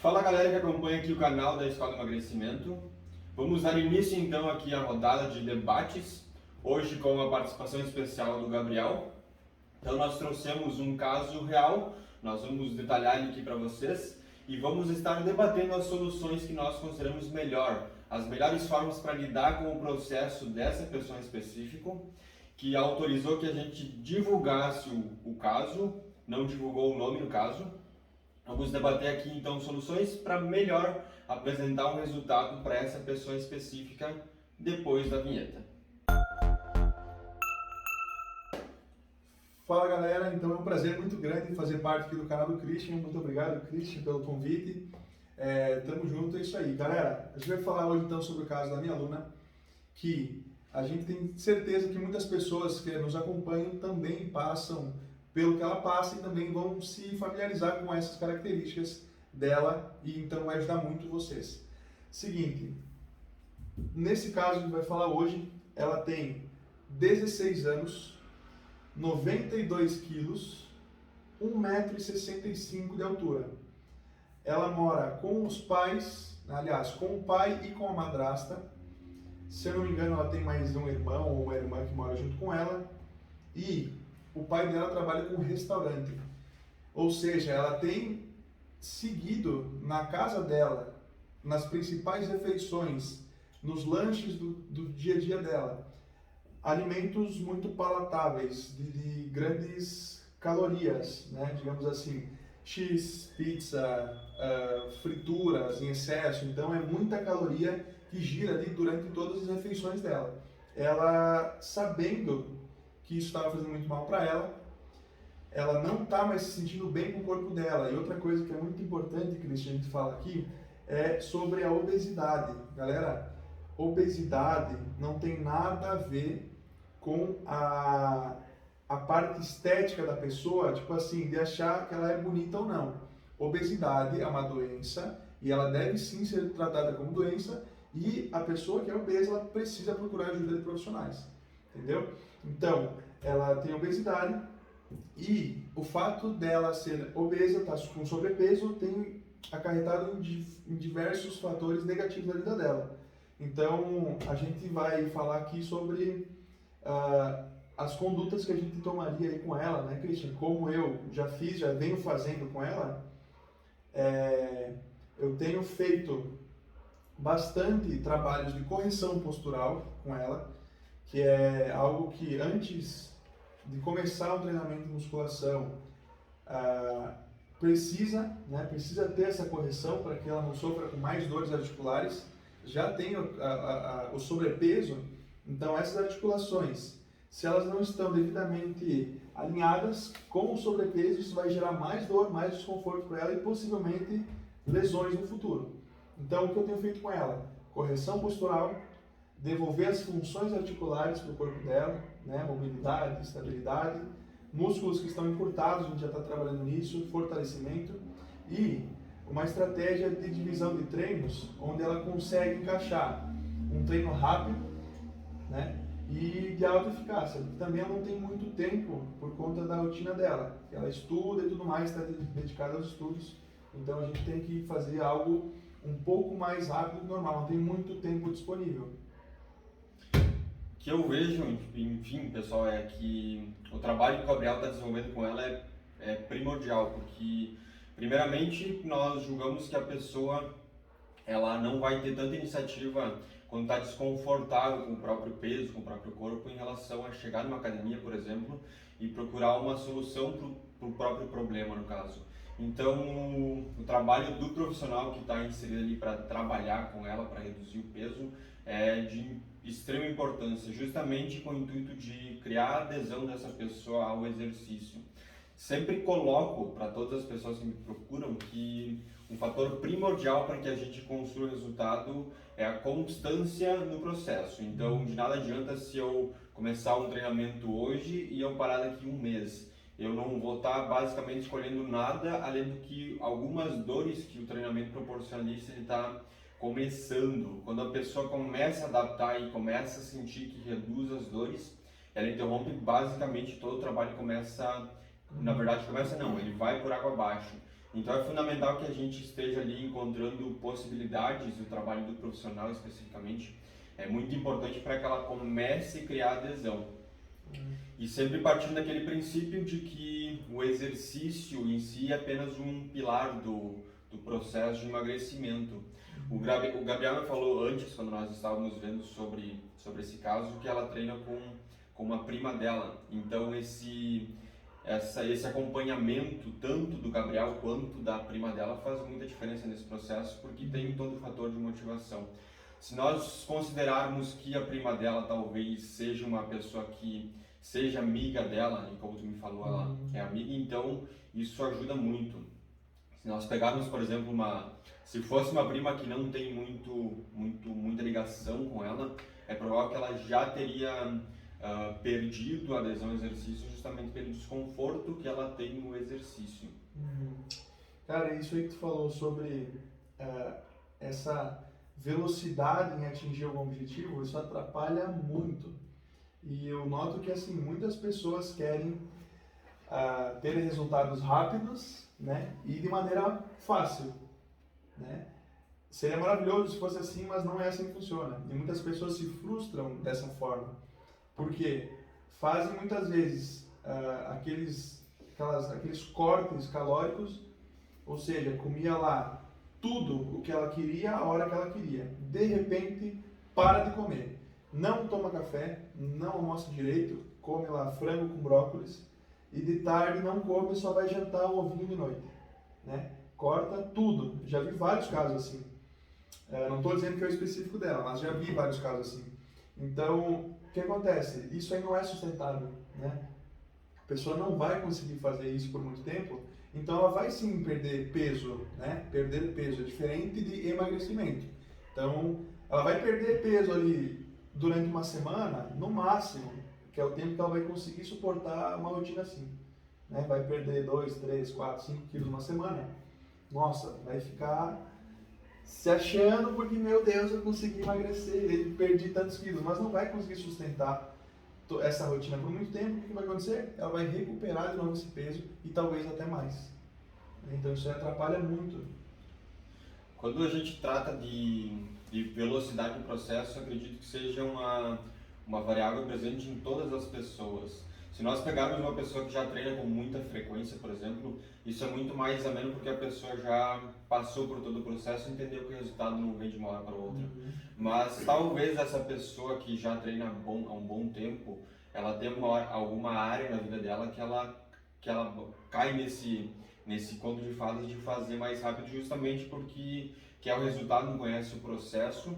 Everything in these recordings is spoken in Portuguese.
Fala galera que acompanha aqui o canal da Escola do Emagrecimento. Vamos dar início então aqui à rodada de debates, hoje com a participação especial do Gabriel. Então nós trouxemos um caso real, nós vamos detalhar ele aqui para vocês e vamos estar debatendo as soluções que nós consideramos melhor, as melhores formas para lidar com o processo dessa pessoa em específico, que autorizou que a gente divulgasse o caso, não divulgou o nome no caso. Vamos debater aqui então soluções para melhor apresentar um resultado para essa pessoa específica depois da vinheta. Fala galera, então é um prazer muito grande fazer parte aqui do canal do Christian. Muito obrigado, Christian, pelo convite. Tamo junto, é isso aí. Galera, a gente vai falar hoje então sobre o caso da minha aluna, que a gente tem certeza que muitas pessoas que nos acompanham também passam pelo que ela passa e também vão se familiarizar com essas características dela e então vai ajudar muito vocês. Seguinte, nesse caso que a gente vai falar hoje, ela tem 16 anos, 92 quilos, 1,65 m de altura. Ela mora com os pais, aliás, com o pai e com a madrasta. Se eu não me engano, ela tem mais um irmão ou uma irmã que mora junto com ela. E o pai dela trabalha com restaurante. Ou seja, ela tem seguido na casa dela, nas principais refeições, nos lanches do dia a dia dela, alimentos muito palatáveis, de grandes calorias, né? Digamos assim, X, pizza, frituras em excesso. Então é muita caloria que gira ali durante todas as refeições dela. Ela, sabendo que isso estava fazendo muito mal para ela não está mais se sentindo bem com o corpo dela. E outra coisa que é muito importante, que a gente fala aqui, é sobre a obesidade. Galera, obesidade não tem nada a ver com a parte estética da pessoa, tipo assim, de achar que ela é bonita ou não. Obesidade é uma doença e ela deve sim ser tratada como doença, e a pessoa que é obesa, ela precisa procurar ajuda de profissionais. Entendeu? Então, ela tem obesidade e o fato dela ser obesa, estar com sobrepeso, tem acarretado em diversos fatores negativos na vida dela. Então, a gente vai falar aqui sobre as condutas que a gente tomaria aí com ela, né, Christian? Como eu já fiz, já venho fazendo com ela, eu tenho feito bastante trabalhos de correção postural com ela, que é algo que antes de começar um treinamento de musculação precisa ter essa correção para que ela não sofra com mais dores articulares. Já tem o sobrepeso, então essas articulações, se elas não estão devidamente alinhadas com o sobrepeso, isso vai gerar mais dor, mais desconforto para ela e possivelmente lesões no futuro. Então o que eu tenho feito com ela? Correção postural, devolver as funções articulares para o corpo dela, né? Mobilidade, estabilidade, músculos que estão encurtados, a gente já está trabalhando nisso, fortalecimento, e uma estratégia de divisão de treinos, onde ela consegue encaixar um treino rápido, né? E de alta eficácia, porque também ela não tem muito tempo por conta da rotina dela, ela estuda e tudo mais, está dedicada aos estudos, então a gente tem que fazer algo um pouco mais rápido do que normal, não tem muito tempo disponível. O que eu vejo, enfim, pessoal, é que o trabalho que o Gabriel está desenvolvendo com ela é primordial, porque primeiramente nós julgamos que a pessoa ela não vai ter tanta iniciativa quando está desconfortável com o próprio peso, com o próprio corpo, em relação a chegar numa academia, por exemplo, e procurar uma solução para o próprio problema, no caso. Então, o trabalho do profissional que está inserido ali para trabalhar com ela, para reduzir o peso, é de extrema importância, justamente com o intuito de criar a adesão dessa pessoa ao exercício. Sempre coloco para todas as pessoas que me procuram que um fator primordial para que a gente construa o resultado é a constância no processo. Então, de nada adianta se eu começar um treinamento hoje e eu parar daqui um mês. Eu não vou estar basicamente escolhendo nada além do que algumas dores que o treinamento proporcionalista está começando. Quando a pessoa começa a adaptar e começa a sentir que reduz as dores, ela interrompe basicamente todo o trabalho e começa, na verdade começa não, ele vai por água abaixo. Então é fundamental que a gente esteja ali encontrando possibilidades do trabalho do profissional especificamente. É muito importante para que ela comece a criar adesão. E sempre partindo daquele princípio de que o exercício em si é apenas um pilar do processo de emagrecimento. O Gabriel me falou antes, quando nós estávamos vendo sobre esse caso, que ela treina com uma prima dela. Então esse acompanhamento, tanto do Gabriel quanto da prima dela, faz muita diferença nesse processo, porque tem todo o fator de motivação. Se nós considerarmos que a prima dela talvez seja uma pessoa que seja amiga dela, e como tu me falou, ela é amiga, então isso ajuda muito. Se nós pegarmos, por exemplo, se fosse uma prima que não tem muita ligação com ela, é provável que ela já teria perdido a adesão ao exercício justamente pelo desconforto que ela tem no exercício. Cara, isso aí que tu falou sobre essa velocidade em atingir algum objetivo, isso atrapalha muito. E eu noto que assim muitas pessoas querem ter resultados rápidos, né, e de maneira fácil, né? Seria maravilhoso se fosse assim, mas não é assim que funciona. E muitas pessoas se frustram dessa forma, porque fazem muitas vezes aqueles cortes calóricos, ou seja, comia lá tudo o que ela queria, a hora que ela queria. De repente, para de comer. Não toma café, não almoça direito, come lá frango com brócolis e de tarde não come, só vai jantar um ovinho de noite, né? Corta tudo. Já vi vários casos assim. Não estou dizendo que é o específico dela, mas já vi vários casos assim. Então, o que acontece? Isso aí não é sustentável, né? A pessoa não vai conseguir fazer isso por muito tempo, então ela vai sim perder peso, né? Perder peso é diferente de emagrecimento. Então, ela vai perder peso ali durante uma semana, no máximo, que é o tempo que ela vai conseguir suportar uma rotina assim, né? Vai perder 2, 3, 4, 5 quilos uma semana. Nossa, vai ficar se achando porque, meu Deus, eu consegui emagrecer, eu perdi tantos quilos, mas não vai conseguir sustentar essa rotina por muito tempo. O que vai acontecer? Ela vai recuperar de novo esse peso e talvez até mais. Então isso aí atrapalha muito. Quando a gente trata de velocidade do processo, eu acredito que seja uma variável presente em todas as pessoas. Se nós pegarmos uma pessoa que já treina com muita frequência, por exemplo, isso é muito mais ameno porque a pessoa já passou por todo o processo e entendeu que o resultado não vem de uma hora para outra. Mas talvez essa pessoa que já treina há um bom tempo, ela tenha alguma área na vida dela que ela cai nesse conto de fadas de fazer mais rápido, justamente porque quer o resultado, não conhece o processo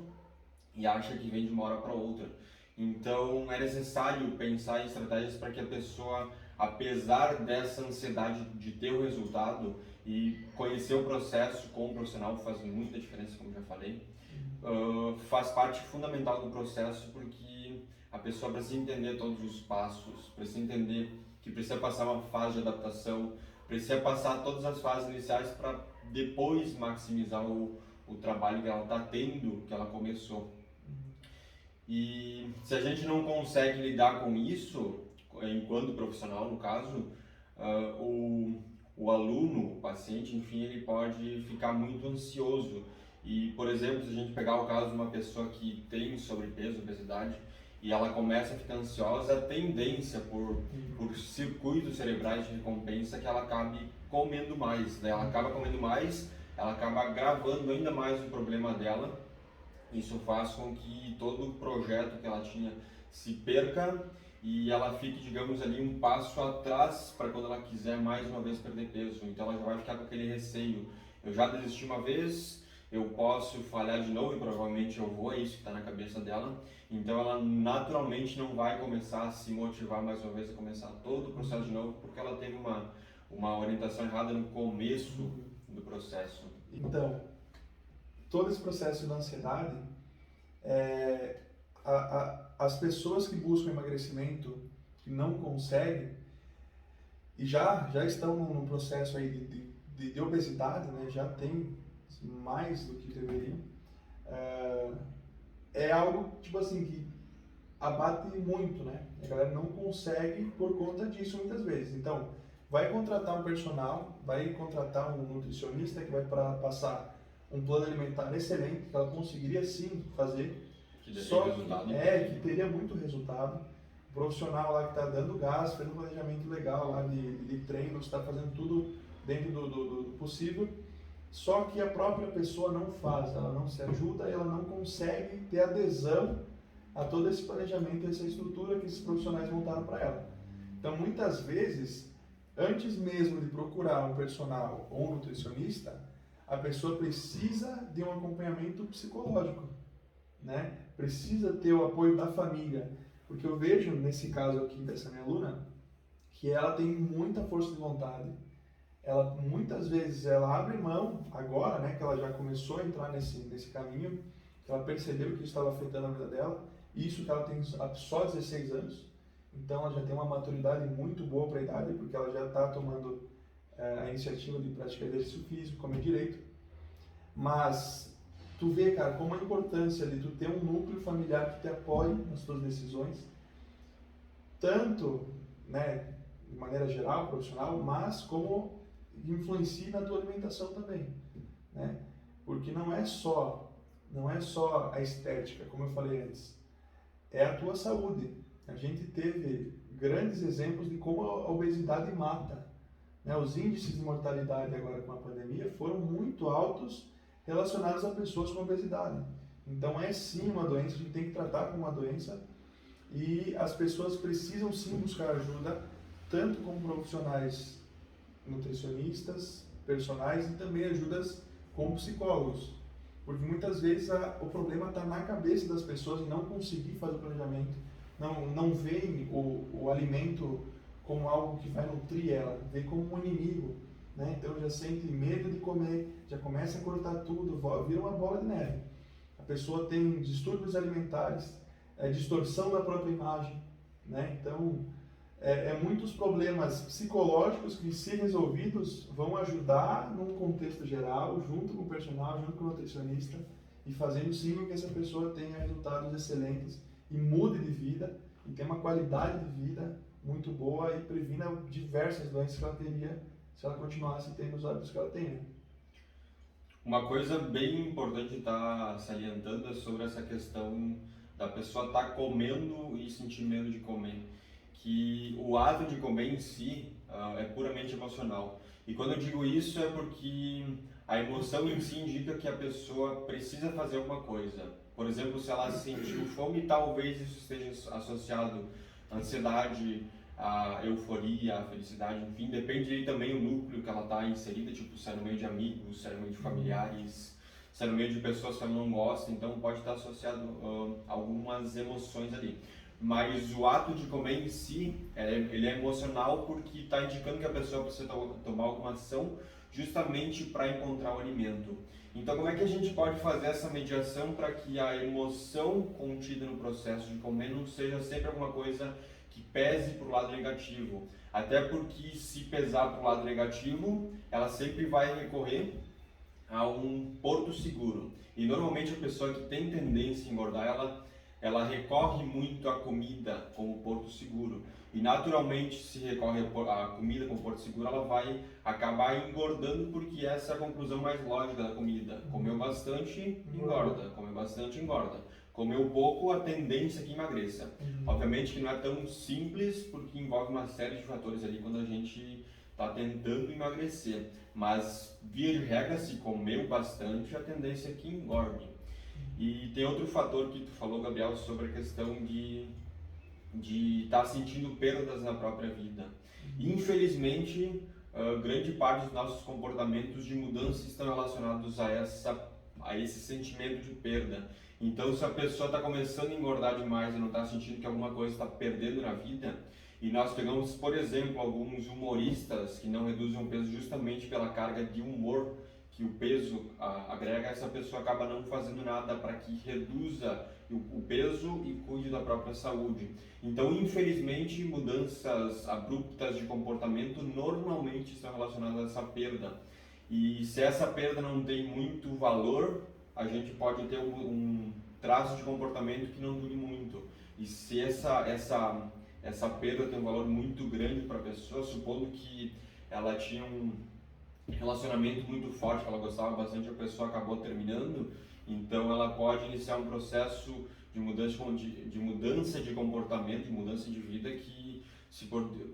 e acha que vem de uma hora para outra. Então é necessário pensar em estratégias para que a pessoa, apesar dessa ansiedade de ter o resultado e conhecer o processo com o profissional, faz muita diferença, como já falei, faz parte fundamental do processo, porque a pessoa precisa entender todos os passos, precisa entender que precisa passar uma fase de adaptação, precisa passar todas as fases iniciais para depois maximizar o trabalho que ela está tendo, que ela começou. E se a gente não consegue lidar com isso, enquanto profissional no caso, o aluno, o paciente, enfim, ele pode ficar muito ansioso. E, por exemplo, se a gente pegar o caso de uma pessoa que tem sobrepeso, obesidade, e ela começa a ficar ansiosa, a tendência por circuitos cerebrais de recompensa que ela acabe comendo mais. Daí ela acaba comendo mais, ela acaba agravando ainda mais o problema dela. Isso faz com que todo o projeto que ela tinha se perca e ela fique, digamos ali, um passo atrás para quando ela quiser mais uma vez perder peso. Então ela já vai ficar com aquele receio. Eu já desisti uma vez, eu posso falhar de novo e provavelmente eu vou, é isso que está na cabeça dela. Então ela naturalmente não vai começar a se motivar mais uma vez a começar todo o processo de novo, porque ela teve uma orientação errada no começo do processo. Então, todo esse processo da ansiedade, as pessoas que buscam emagrecimento, que não conseguem, e já estão num processo aí de obesidade, né, já tem mais do que deveriam, é algo tipo assim que abate muito, né? A galera não consegue por conta disso muitas vezes. Então, vai contratar um personal, vai contratar um nutricionista que vai passar um plano alimentar excelente, que ela conseguiria sim fazer, Que dê só resultado. que teria muito resultado. O profissional lá que está dando gás, fazendo um planejamento legal lá de treinos, está fazendo tudo dentro do possível, só que a própria pessoa não faz, ela não se ajuda, ela não consegue ter adesão a todo esse planejamento, essa estrutura que esses profissionais montaram para ela. Então, muitas vezes, antes mesmo de procurar um personal ou um nutricionista, a pessoa precisa de um acompanhamento psicológico, né? Precisa ter o apoio da família, porque eu vejo nesse caso aqui dessa minha aluna que ela tem muita força de vontade. Ela muitas vezes ela abre mão agora, né, que ela já começou a entrar nesse caminho, que ela percebeu que isso estava afetando a vida dela, isso que ela tem só 16 anos, então ela já tem uma maturidade muito boa para a idade, porque ela já está tomando a iniciativa de praticar exercício físico, comer direito, mas tu vê, cara, como a importância de tu ter um núcleo familiar que te apoie nas tuas decisões, tanto, né, de maneira geral, profissional, mas como influencia na tua alimentação também, né? Porque não é só a estética, como eu falei antes, é a tua saúde. A gente teve grandes exemplos de como a obesidade mata, né? Os índices de mortalidade agora com a pandemia foram muito altos relacionados a pessoas com obesidade. Então é sim uma doença, a gente tem que tratar como uma doença e as pessoas precisam sim buscar ajuda, tanto com profissionais nutricionistas, personagens e também ajudas com psicólogos. Porque muitas vezes o problema está na cabeça das pessoas e não conseguir fazer o planejamento, não veem o alimento como algo que vai nutrir ela, vê como um inimigo, né? Então já sente medo de comer, já começa a cortar tudo, vira uma bola de neve. A pessoa tem distúrbios alimentares, distorção da própria imagem, né? Então muitos problemas psicológicos que, se resolvidos, vão ajudar num contexto geral, junto com o personal, junto com o nutricionista, e fazendo sim com que essa pessoa tenha resultados excelentes e mude de vida e tenha uma qualidade de vida muito boa e previna diversas doenças que ela teria se ela continuasse tendo os hábitos que ela tem, né? Uma coisa bem importante estar salientando é sobre essa questão da pessoa estar comendo e sentir medo de comer. Que o ato de comer em si é puramente emocional. E quando eu digo isso é porque a emoção em si indica que a pessoa precisa fazer alguma coisa. Por exemplo, se ela sentiu fome, talvez isso esteja associado à ansiedade, à euforia, à felicidade, enfim, depende aí também o núcleo que ela está inserida, tipo, se é no meio de amigos, se é no meio de familiares, se é no meio de pessoas que ela não gosta, então pode estar associado a algumas emoções ali. Mas o ato de comer em si, ele é emocional porque está indicando que a pessoa precisa tomar alguma ação justamente para encontrar o alimento. Então, como é que a gente pode fazer essa mediação para que a emoção contida no processo de comer não seja sempre alguma coisa que pese para o lado negativo? Até porque, se pesar para o lado negativo, ela sempre vai recorrer a um porto seguro. E normalmente a pessoa que tem tendência a engordar, ela recorre muito à comida como porto seguro. E naturalmente, se recorre à comida como porto seguro, ela vai acabar engordando, porque essa é a conclusão mais lógica da comida. Comeu bastante, engorda. Comeu bastante, engorda. Comeu pouco, a tendência é que emagreça. Obviamente que não é tão simples, porque envolve uma série de fatores ali quando a gente está tentando emagrecer. Mas, via de regra, se comeu bastante, a tendência é que engorde. E tem outro fator que tu falou, Gabriel, sobre a questão de estar sentindo perdas na própria vida. Infelizmente, grande parte dos nossos comportamentos de mudança estão relacionados a esse sentimento de perda. Então, se a pessoa está começando a engordar demais e não está sentindo que alguma coisa está perdendo na vida, e nós pegamos, por exemplo, alguns humoristas que não reduzem o peso justamente pela carga de humor que o peso agrega, essa pessoa acaba não fazendo nada para que reduza o peso e cuide da própria saúde. Então, infelizmente, mudanças abruptas de comportamento normalmente estão relacionadas a essa perda. E se essa perda não tem muito valor, a gente pode ter um traço de comportamento que não dure muito. E se essa essa perda tem um valor muito grande para a pessoa, supondo que ela tinha um relacionamento muito forte, que ela gostava bastante, a pessoa acabou terminando, então ela pode iniciar um processo de mudança de comportamento, de mudança de vida que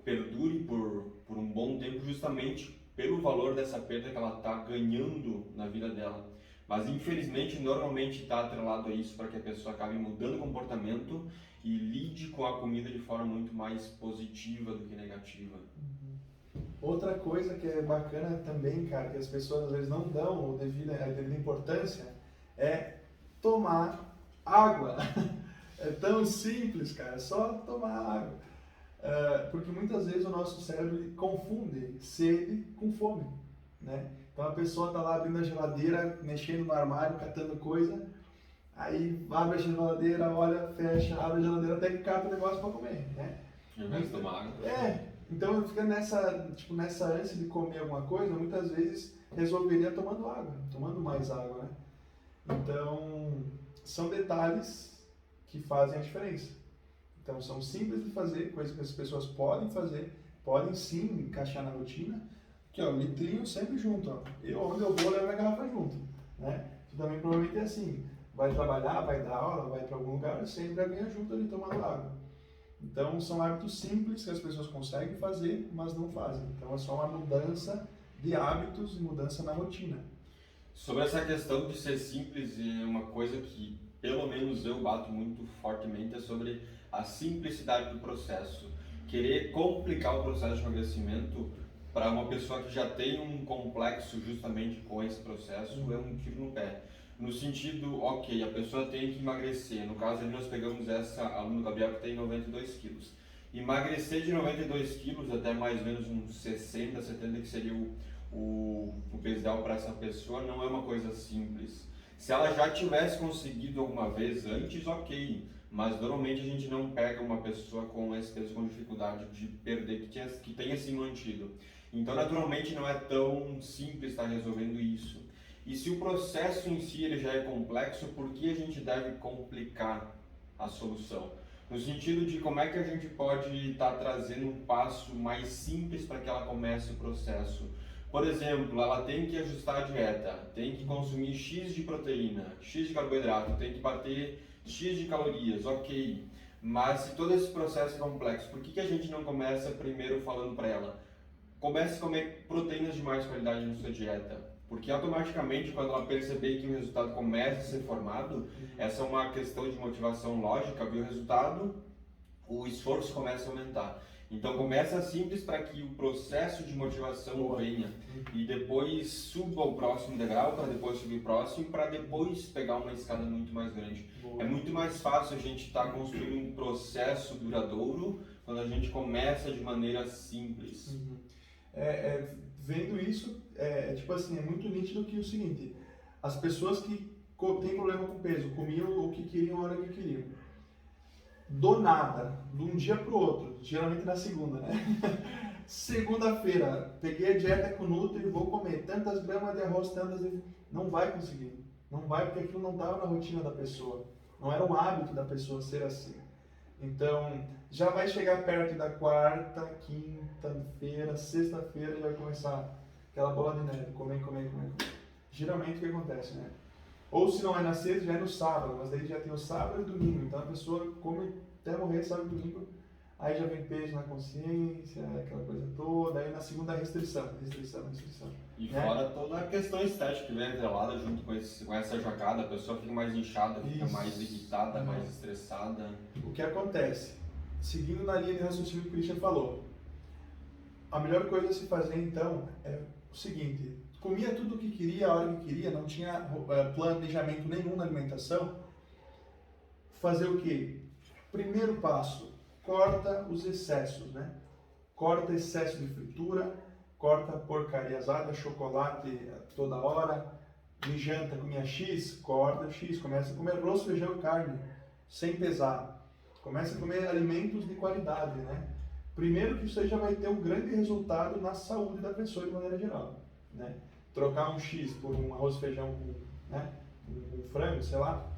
perdure por um bom tempo, justamente pelo valor dessa perda que ela está ganhando na vida dela. Mas infelizmente, normalmente está atrelado a isso para que a pessoa acabe mudando o comportamento e lide com a comida de forma muito mais positiva do que negativa. Outra coisa que é bacana também, cara, que as pessoas às vezes não dão a devida importância, é tomar água. É tão simples, cara, é só tomar água. Porque muitas vezes o nosso cérebro confunde sede com fome, né? Então a pessoa está lá abrindo a geladeira, mexendo no armário, catando coisa, aí abre a geladeira, olha, fecha, abre a geladeira até que cata o negócio para comer, né? Ao invés de tomar água. Então fica nessa ânsia de comer alguma coisa, muitas vezes resolveria tomando água, tomando mais água, né? Então são detalhes que fazem a diferença. Então são simples de fazer, coisas que as pessoas podem fazer, podem sim encaixar na rotina. Aqui ó, litrinho sempre junto, ó. Onde eu vou, levo a garrafa junto, né? Tu também provavelmente é assim, vai trabalhar, vai dar aula, vai para algum lugar, sempre alguém junto ali tomando água. Então são hábitos simples que as pessoas conseguem fazer, mas não fazem. Então é só uma mudança de hábitos e mudança na rotina. Sobre essa questão de ser simples, é uma coisa que pelo menos eu bato muito fortemente, é sobre a simplicidade do processo. Querer complicar o processo de emagrecimento para uma pessoa que já tem um complexo justamente com esse processo é um tiro no pé. No sentido, ok, a pessoa tem que emagrecer. No caso, ali nós pegamos essa aluna Gabriel que tem 92 quilos. Emagrecer de 92 quilos até mais ou menos uns 60, 70, que seria o peso ideal para essa pessoa, não é uma coisa simples. Se ela já tivesse conseguido alguma vez antes, ok. Mas normalmente a gente não pega uma pessoa com esse peso com dificuldade de perder, que tenha se mantido. Então, naturalmente, não é tão simples estar resolvendo isso. E se o processo em si ele já é complexo, por que a gente deve complicar a solução? No sentido de como é que a gente pode estar trazendo um passo mais simples para que ela comece o processo. Por exemplo, ela tem que ajustar a dieta, tem que consumir X de proteína, X de carboidrato, tem que bater X de calorias, ok. Mas se todo esse processo é complexo, por que a gente não começa primeiro falando para ela? Comece a comer proteínas de mais qualidade na sua dieta. Porque automaticamente, quando ela perceber que o resultado começa a ser formado, essa é uma questão de motivação lógica, viu o resultado, o esforço começa a aumentar. Então começa simples para que o processo de motivação venha e depois suba ao próximo degrau, para depois subir o próximo, para depois pegar uma escada muito mais grande. É muito mais fácil a gente estar construindo um processo duradouro quando a gente começa de maneira simples. Vendo isso, tipo assim, é muito nítido que é o seguinte, as pessoas que têm problema com peso, comiam o que queriam a hora que queriam. Do nada, de um dia pro outro, geralmente na segunda, né? Segunda-feira, peguei a dieta com Nutri e vou comer tantas gramas de arroz, tantas de... Não vai conseguir. Não vai porque aquilo não estava na rotina da pessoa. Não era um hábito da pessoa ser assim. Então, já vai chegar perto da quarta, quinta-feira, sexta-feira, já vai começar aquela bola de neve, comer. Geralmente o que acontece, né? Ou se não é na sexta, já é no sábado, mas daí já tem o sábado e o domingo. Então a pessoa come até morrer sábado e domingo, aí já vem peso na consciência, aquela coisa toda, aí na segunda restrição. E fora toda a questão estética que vem atrelada junto com essa jogada, a pessoa fica mais inchada, fica mais irritada, mais estressada. O que acontece? Seguindo na linha de raciocínio que o Christian falou, a melhor coisa a se fazer então é o seguinte: comia tudo o que queria, a hora que queria, não tinha planejamento nenhum na alimentação. Fazer o quê? Primeiro passo, corta os excessos, né? Corta excesso de fritura, corta porcaria asada, chocolate toda hora. De janta comia X, corta X, começa a comer arroz, feijão e carne, sem pesar. Começa a comer alimentos de qualidade, né? Primeiro que isso aí já vai ter um grande resultado na saúde da pessoa de maneira geral, né? Trocar um X por um arroz, feijão com, né, um frango, sei lá,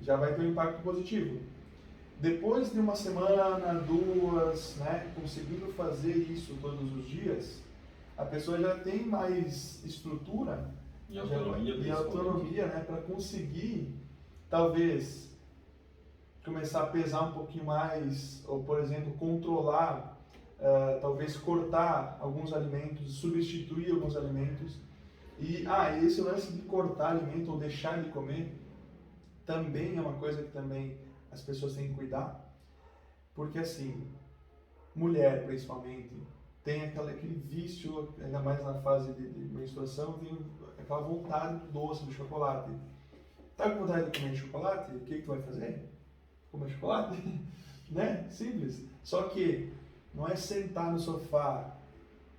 já vai ter um impacto positivo. Depois de uma semana, duas, né, conseguindo fazer isso todos os dias, a pessoa já tem mais estrutura E autonomia, e autonomia, né, para conseguir, talvez, começar a pesar um pouquinho mais, ou, por exemplo, controlar, talvez cortar alguns alimentos, substituir alguns alimentos. E esse lance de cortar alimento ou deixar de comer também é uma coisa que também as pessoas têm que cuidar, porque assim, mulher principalmente, tem aquele vício, ainda mais na fase de menstruação, tem aquela vontade do doce, do chocolate. Tá com vontade de comer chocolate? O que tu vai fazer? Comer chocolate? Né? Simples. Só que não é sentar no sofá,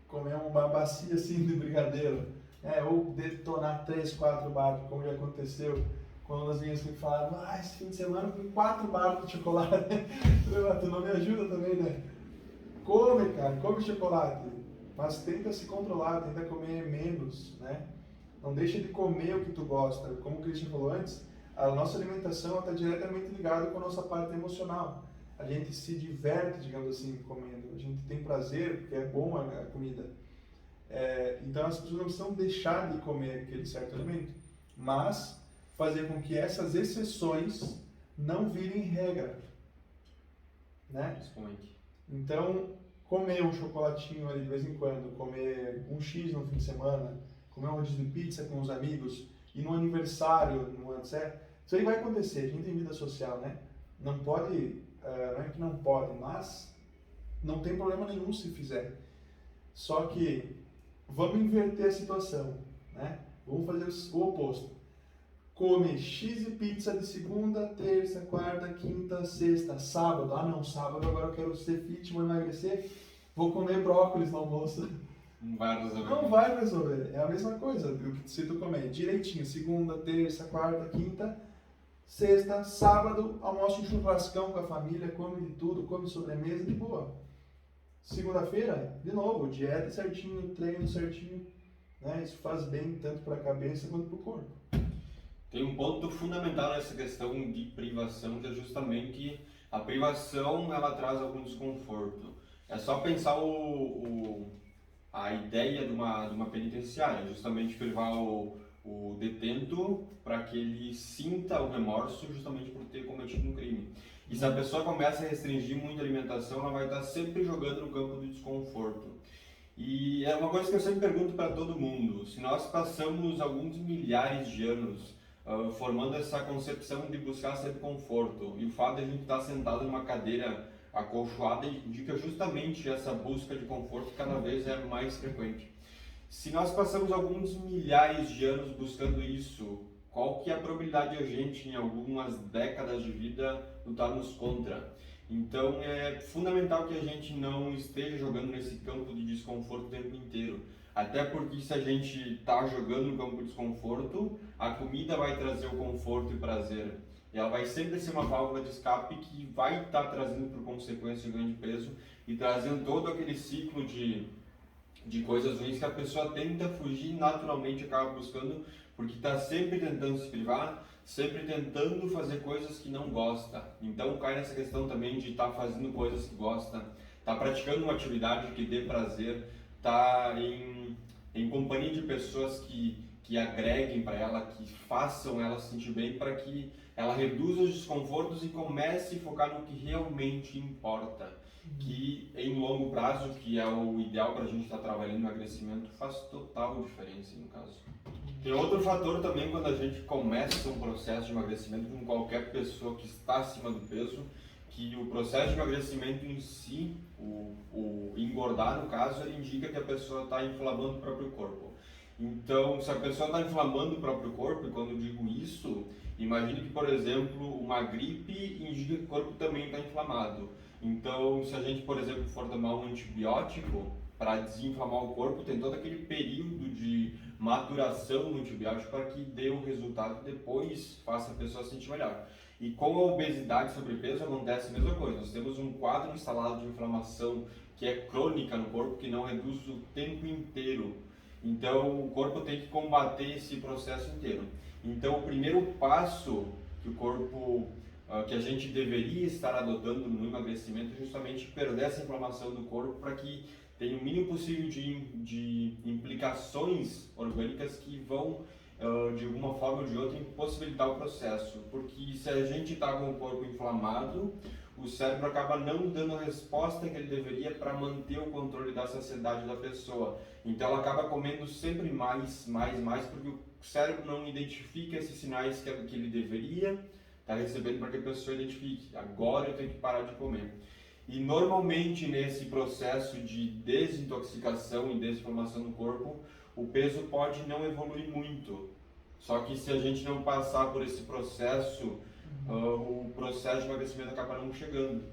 comer uma bacia assim de brigadeiro, ou detonar 3, 4 barcos, como já aconteceu quando as minhas me falaram, esse fim de semana eu comi 4 barcos de chocolate. Tu não me ajuda também, né? Come, cara, come chocolate, mas tenta se controlar, tenta comer menos, né? Não deixa de comer o que tu gosta. Como o Christian falou antes, a nossa alimentação está diretamente ligada com a nossa parte emocional. A gente se diverte, digamos assim, comendo. A gente tem prazer, porque é bom a comida. Então as pessoas não precisam deixar de comer aquele certo alimento, mas fazer com que essas exceções não virem regra, né? Então, comer um chocolatinho ali de vez em quando, comer um X no fim de semana, comer um rodízio de pizza com os amigos, e no aniversário, isso aí vai acontecer, a gente tem vida social, né? Não pode, não é que não pode, mas não tem problema nenhum se fizer. Só que vamos inverter a situação, né? Vamos fazer o oposto. Come X de pizza de segunda, terça, quarta, quinta, sexta, sábado. Não, sábado agora eu quero ser fit, vou emagrecer, vou comer brócolis no almoço. Não vai resolver. Não vai resolver. É a mesma coisa. Se tu comer direitinho, segunda, terça, quarta, quinta, sexta, sábado, almoço um churrascão com a família, come de tudo, come sobremesa de boa. Segunda-feira, de novo, dieta certinho, treino certinho, né? Isso faz bem tanto para a cabeça quanto para o corpo. Tem um ponto fundamental nessa questão de privação, que é justamente a privação, ela traz algum desconforto. É só pensar a ideia de uma penitenciária, justamente privar o detento para que ele sinta o remorso justamente por ter cometido um crime. E se a pessoa começa a restringir muito a alimentação, ela vai estar sempre jogando no campo do desconforto. E é uma coisa que eu sempre pergunto para todo mundo: se nós passamos alguns milhares de anos formando essa concepção de buscar sempre conforto, e o fato de a gente estar sentado numa cadeira acolchoada indica justamente essa busca de conforto cada vez é mais frequente. Se nós passamos alguns milhares de anos buscando isso, qual que é a probabilidade de a gente, em algumas décadas de vida, lutarmos contra? Então é fundamental que a gente não esteja jogando nesse campo de desconforto o tempo inteiro. Até porque se a gente está jogando no campo de desconforto, a comida vai trazer o conforto e prazer. E ela vai sempre ser uma válvula de escape que vai estar trazendo por consequência o ganho de peso e trazendo todo aquele ciclo de coisas ruins que a pessoa tenta fugir e naturalmente acaba buscando, porque está sempre tentando se privar, sempre tentando fazer coisas que não gosta. Então cai nessa questão também de estar fazendo coisas que gosta, estar praticando uma atividade que dê prazer, estar em companhia de pessoas que agreguem para ela, que façam ela se sentir bem, para que ela reduza os desconfortos e comece a focar no que realmente importa. Que em longo prazo, que é o ideal para a gente estar trabalhando no emagrecimento, faz total diferença no caso. Tem outro fator também quando a gente começa um processo de emagrecimento com qualquer pessoa que está acima do peso, que o processo de emagrecimento em si, o engordar no caso, ele indica que a pessoa está inflamando o próprio corpo. Então, se a pessoa está inflamando o próprio corpo, e quando eu digo isso, imagine que, por exemplo, uma gripe indica que o corpo também está inflamado. Então, se a gente, por exemplo, for tomar um antibiótico para desinflamar o corpo, tem todo aquele período de maturação no antibiótico para que dê o resultado e depois faça a pessoa se sentir melhor. E com a obesidade e sobrepeso acontece a mesma coisa. Nós temos um quadro instalado de inflamação que é crônica no corpo, que não reduz o tempo inteiro. Então, o corpo tem que combater esse processo inteiro. Então, o primeiro passo que o corpo que a gente deveria estar adotando no emagrecimento, justamente perder essa inflamação do corpo para que tenha o mínimo possível de implicações orgânicas que vão, de alguma forma ou de outra, impossibilitar o processo. Porque se a gente está com o corpo inflamado, o cérebro acaba não dando a resposta que ele deveria para manter o controle da saciedade da pessoa. Então ela acaba comendo sempre mais, porque o cérebro não identifica esses sinais que ele deveria estar recebendo para que a pessoa identifique. Agora eu tenho que parar de comer. E normalmente nesse processo de desintoxicação e desinflamação do corpo, o peso pode não evoluir muito. Só que se a gente não passar por esse processo, o processo de emagrecimento acaba não chegando.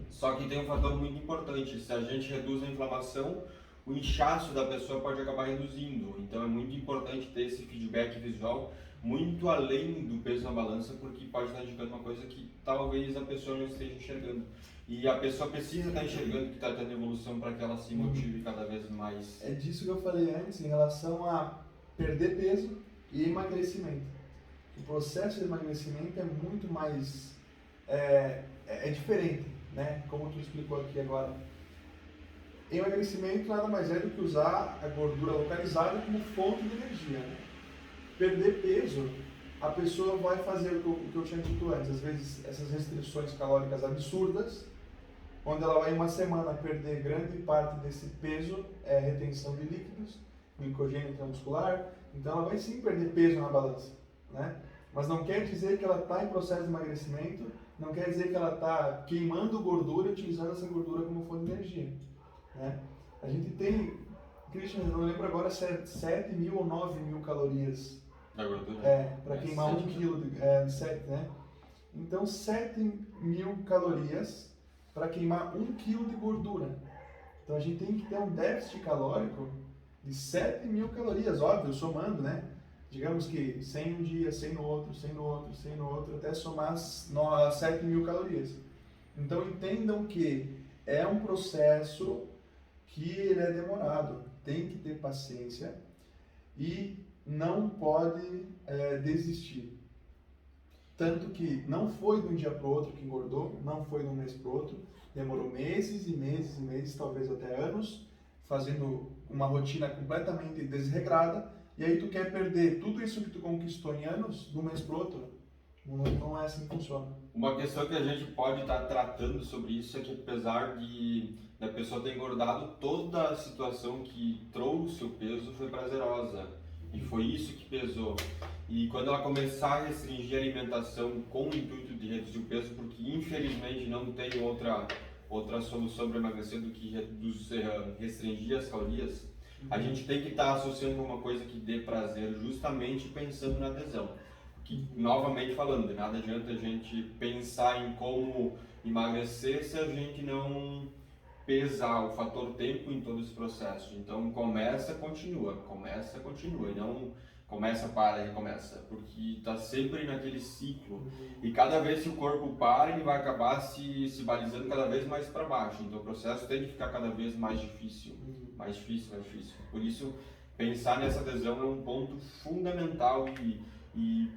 Só que tem um fator muito importante: se a gente reduz a inflamação, o inchaço da pessoa pode acabar reduzindo. Então é muito importante ter esse feedback visual muito além do peso na balança, porque pode estar indicando uma coisa que talvez a pessoa não esteja enxergando. E a pessoa precisa estar enxergando que está tendo evolução para que ela se motive cada vez mais. É disso que eu falei antes em relação a perder peso e emagrecimento. O processo de emagrecimento é muito mais... é diferente, né? Como tu explicou aqui agora. Emagrecimento nada mais é do que usar a gordura localizada como fonte de energia, né? Perder peso, a pessoa vai fazer o que eu tinha dito antes, às vezes essas restrições calóricas absurdas, onde ela vai em uma semana perder grande parte desse peso, retenção de líquidos, glicogênio intramuscular, então ela vai sim perder peso na balança, né? Mas não quer dizer que ela está em processo de emagrecimento, não quer dizer que ela está queimando gordura e utilizando essa gordura como fonte de energia, né? A gente tem, Christian, eu não lembro agora se é 7.000 ou 9.000 calorias Da gordura? para queimar 1 quilo de 7, né? Então 7.000 calorias para queimar 1 quilo de gordura. Então a gente tem que ter um déficit calórico de 7.000 calorias, óbvio, somando, né? Digamos que 100 um dia, 100 no outro, 100 no outro, 100 no outro, até somar 7.000 calorias. Então entendam que é um processo que ele é demorado, tem que ter paciência e não pode desistir. Tanto que não foi de um dia para o outro que engordou, não foi de um mês para o outro, demorou meses e meses e meses, talvez até anos, fazendo uma rotina completamente desregrada, e aí tu quer perder tudo isso que tu conquistou em anos, de um mês para o outro. Não é assim que funciona. Uma questão que a gente pode estar tratando sobre isso é que, apesar da pessoa ter engordado, toda a situação que trouxe o peso foi prazerosa. E foi isso que pesou. E quando ela começar a restringir a alimentação com o intuito de reduzir o peso, porque infelizmente não tem outra solução para emagrecer do que restringir as calorias, a gente tem que estar associando uma coisa que dê prazer, justamente pensando na adesão. Que, novamente falando, de nada adianta a gente pensar em como emagrecer se a gente não pesar o fator tempo em todo esse processo. Então começa, continua, e não começa, para e recomeça, porque está sempre naquele ciclo. E cada vez que o corpo para, ele vai acabar se balizando cada vez mais para baixo. Então o processo tem que ficar cada vez mais difícil. Por isso, pensar nessa adesão é um ponto fundamental e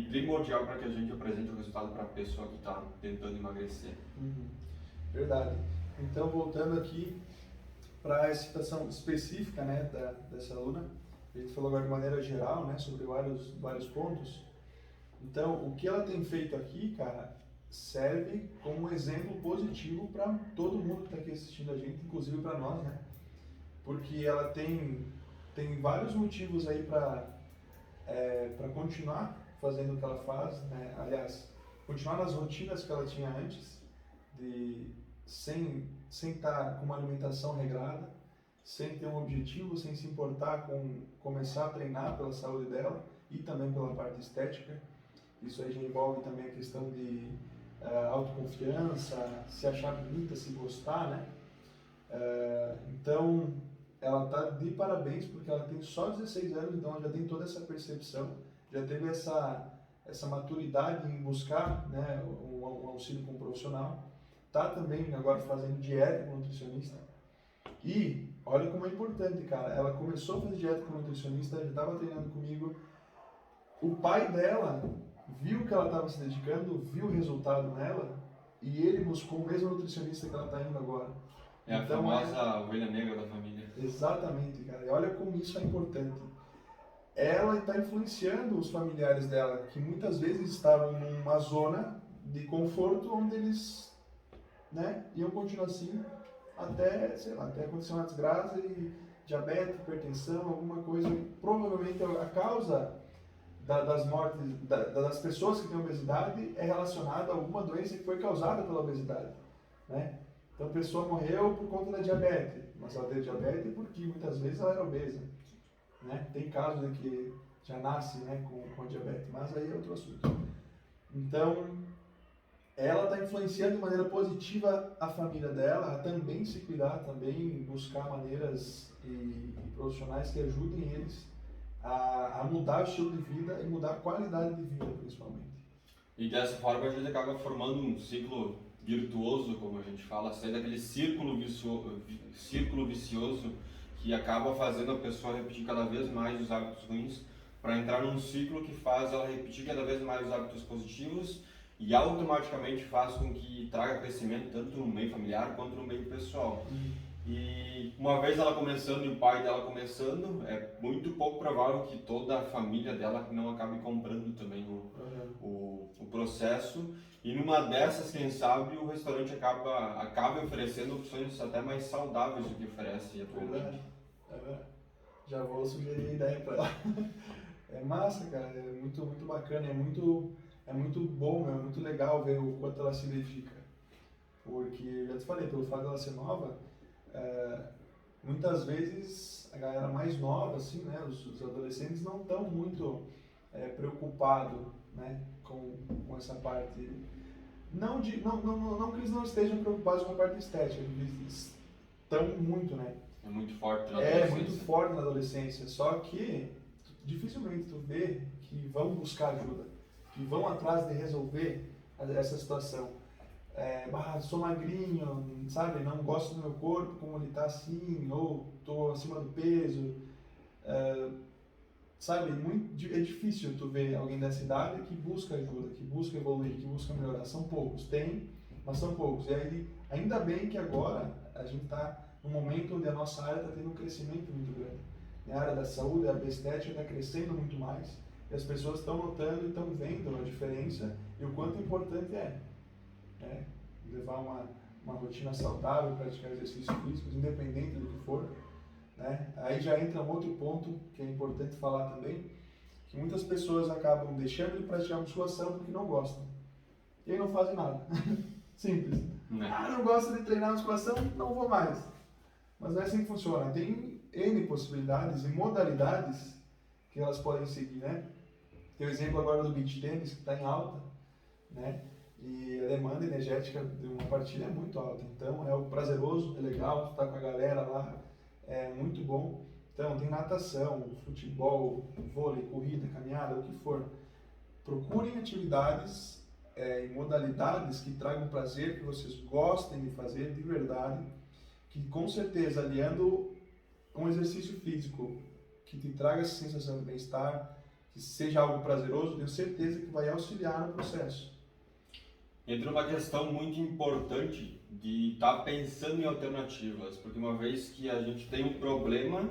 primordial para que a gente apresente o resultado para a pessoa que está tentando emagrecer. Verdade. Então, voltando aqui para a situação específica, né, dessa aluna, a gente falou agora de maneira geral, né, sobre vários pontos. Então, o que ela tem feito aqui, cara, serve como um exemplo positivo para todo mundo que está aqui assistindo a gente, inclusive para nós, né? Porque ela tem vários motivos aí para continuar fazendo o que ela faz, né? Aliás, continuar nas rotinas que ela tinha antes, sem estar com uma alimentação regrada, sem ter um objetivo, sem se importar com começar a treinar pela saúde dela e também pela parte estética. Isso aí já envolve também a questão de autoconfiança, se achar bonita, se gostar, né? Então, ela está de parabéns porque ela tem só 16 anos, então ela já tem toda essa percepção, já teve essa maturidade em buscar, né, um auxílio com um profissional. Está também agora fazendo dieta com nutricionista. E olha como é importante, cara. Ela começou a fazer dieta com nutricionista, já estava treinando comigo. O pai dela viu que ela estava se dedicando, viu o resultado nela, e ele buscou o mesmo nutricionista que ela está indo agora. É a famosa ovelha negra da família. Exatamente, cara. E olha como isso é importante. Ela está influenciando os familiares dela, que muitas vezes estavam numa zona de conforto onde eles, né, iam continuar assim até, sei lá, até acontecer uma desgraça e diabetes, hipertensão, alguma coisa. Provavelmente a causa das mortes das pessoas que têm obesidade é relacionada a alguma doença que foi causada pela obesidade, né? Então a pessoa morreu por conta da diabetes, mas ela teve diabetes porque muitas vezes ela era obesa, né? Tem casos de que já nasce, né, com diabetes, mas aí é outro assunto. Então ela está influenciando de maneira positiva a família dela a também se cuidar, também buscar maneiras e profissionais que ajudem eles a mudar o estilo de vida e mudar a qualidade de vida, principalmente. E dessa forma a gente acaba formando um ciclo virtuoso, como a gente fala, sair daquele círculo vicioso que acaba fazendo a pessoa repetir cada vez mais os hábitos ruins, para entrar num ciclo que faz ela repetir cada vez mais os hábitos positivos e automaticamente faz com que traga crescimento tanto no meio familiar quanto no meio pessoal. E uma vez ela começando e o pai dela começando, é muito pouco provável que toda a família dela não acabe comprando também o processo. E numa dessas, quem sabe, o restaurante acaba oferecendo opções até mais saudáveis do que oferece atualmente. É verdade. Já vou sugerir a ideia para ela. É massa, cara, é muito, muito bacana, é muito bom, é muito legal ver o quanto ela se dedica. Porque, já te falei, pelo fato dela ser nova, muitas vezes a galera mais nova, assim, né, os adolescentes não estão muito preocupados, né, com essa parte. Não que eles não estejam preocupados com a parte estética, eles estão muito, né? É muito forte na adolescência. É muito forte na adolescência, só que dificilmente tu vê que vão buscar ajuda, que vão atrás de resolver essa situação. Sou magrinho, sabe, não gosto do meu corpo como ele está assim, ou estou acima do peso, sabe, é difícil tu ver alguém dessa idade que busca ajuda, que busca evoluir, que busca melhorar. São poucos, tem, mas são poucos. E aí, ainda bem que agora a gente está num momento onde a nossa área está tendo um crescimento muito grande. A área da saúde, a área da estética está crescendo muito mais, e as pessoas estão notando e estão vendo a diferença e o quanto importante é. Levar uma rotina saudável, praticar exercícios físicos, independente do que for, né? Aí já entra um outro ponto que é importante falar também, que muitas pessoas acabam deixando de praticar musculação porque não gostam, e aí não fazem nada. Simples. Não gosto de treinar musculação, não vou mais. Mas não é assim que funciona. Tem N possibilidades e modalidades que elas podem seguir, né? Tem o exemplo agora do beach tennis, que está em alta, né? E a demanda energética de uma partida é muito alta. Então é prazeroso, é legal, estar com a galera lá, é muito bom. Então tem natação, futebol, vôlei, corrida, caminhada, o que for. Procurem atividades e modalidades que tragam prazer, que vocês gostem de fazer de verdade, que com certeza aliando um exercício físico que te traga essa sensação de bem-estar, que seja algo prazeroso, tenho certeza que vai auxiliar no processo. Entra uma questão muito importante de estar pensando em alternativas, porque uma vez que a gente tem um problema,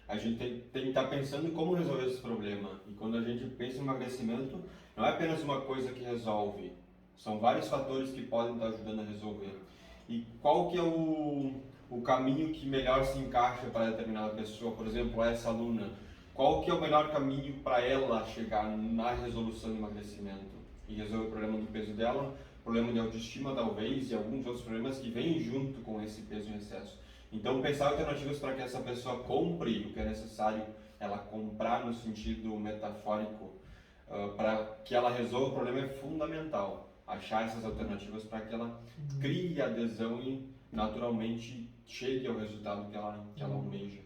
a gente tem que estar pensando em como resolver esse problema. E quando a gente pensa em emagrecimento, não é apenas uma coisa que resolve, são vários fatores que podem estar ajudando a resolver. E qual que é o caminho que melhor se encaixa para determinada pessoa? Por exemplo, essa aluna, qual que é o melhor caminho para ela chegar na resolução do emagrecimento e resolver o problema do peso dela, problema de autoestima talvez e alguns outros problemas que vêm junto com esse peso em excesso. Então pensar alternativas para que essa pessoa compre o que é necessário ela comprar no sentido metafórico, para que ela resolva o problema é fundamental. Achar essas alternativas para que ela crie adesão e naturalmente chegue ao resultado que ela almeja.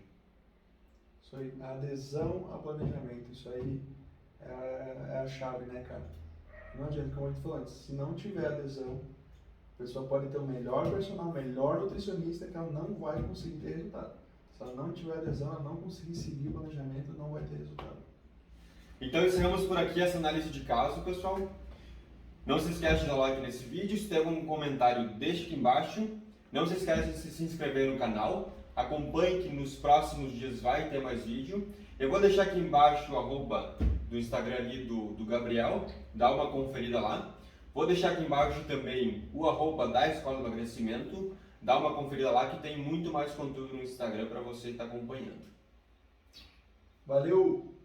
Isso aí, a adesão ao planejamento, isso aí é a chave, né, cara? Não adianta, como eu te falei antes, se não tiver adesão, a pessoa pode ter o melhor personal, o melhor nutricionista, que ela não vai conseguir ter resultado. Se ela não tiver adesão, ela não conseguir seguir o planejamento, não vai ter resultado. Então encerramos por aqui essa análise de caso, pessoal. Não se esquece de dar like nesse vídeo, se tem algum comentário deixe aqui embaixo. Não se esqueça de se inscrever no canal. Acompanhe que nos próximos dias vai ter mais vídeo. Eu vou deixar aqui embaixo o arroba do Instagram ali do Gabriel, dá uma conferida lá. Vou deixar aqui embaixo também o arroba da Escola do Emagrecimento, dá uma conferida lá que tem muito mais conteúdo no Instagram para você estar acompanhando. Valeu!